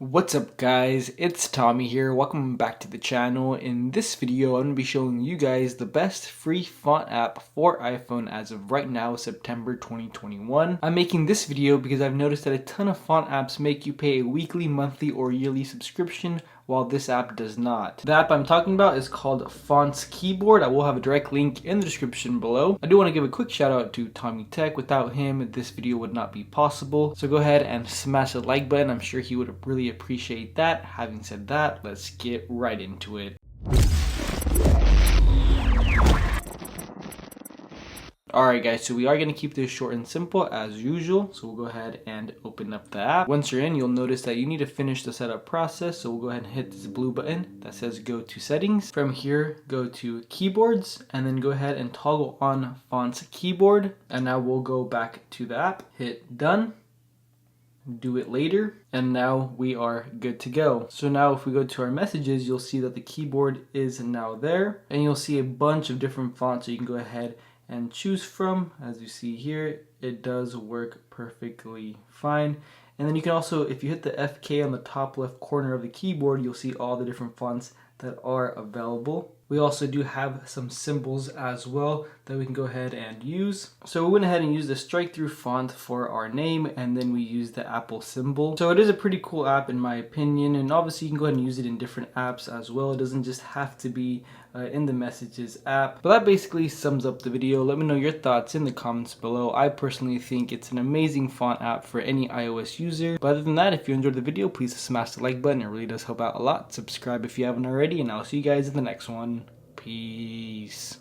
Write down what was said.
What's up guys, it's Tommy here. Welcome back to the channel. In this video, I'm going to be showing you guys the best free font app for iPhone as of right now, September 2021. I'm making this video because I've noticed that a ton of font apps make you pay a weekly, monthly, or yearly subscription, while this app does not. The app I'm talking about is called Fonts Keyboard. I will have a direct link in the description below. I do want to give a quick shout out to Tommy Tech. Without him, this video would not be possible. So go ahead and smash the like button. I'm sure he would really appreciate that. Having said that, let's get right into it. Alright guys, so we are going to keep this short and simple as usual. So we'll go ahead and open up the app. Once you're in, you'll notice that you need to finish the setup process. So we'll go ahead and hit this blue button that says go to settings. From here, go to keyboards and then go ahead and toggle on Fonts Keyboard. And now we'll go back to the app, hit done. Do it later, and now we are good to go. So now if we go to our messages, you'll see that the keyboard is now there, and you'll see a bunch of different fonts so you can go ahead and choose from. As you see here, it does work perfectly fine. And then you can also, if you hit the FK on the top left corner of the keyboard, you'll see all the different fonts that are available. We also do have some symbols as well that we can go ahead and use. So we went ahead and used the strike through font for our name, and then we used the Apple symbol. So it is a pretty cool app in my opinion, and obviously you can go ahead and use it in different apps as well. It doesn't just have to be in the messages app. But that basically sums up the video. Let me know your thoughts in the comments below. I personally think it's an amazing font app for any iOS user. But other than that, if you enjoyed the video, please smash the like button. It really does help out a lot. Subscribe if you haven't already, and I'll see you guys in the next one. Peace.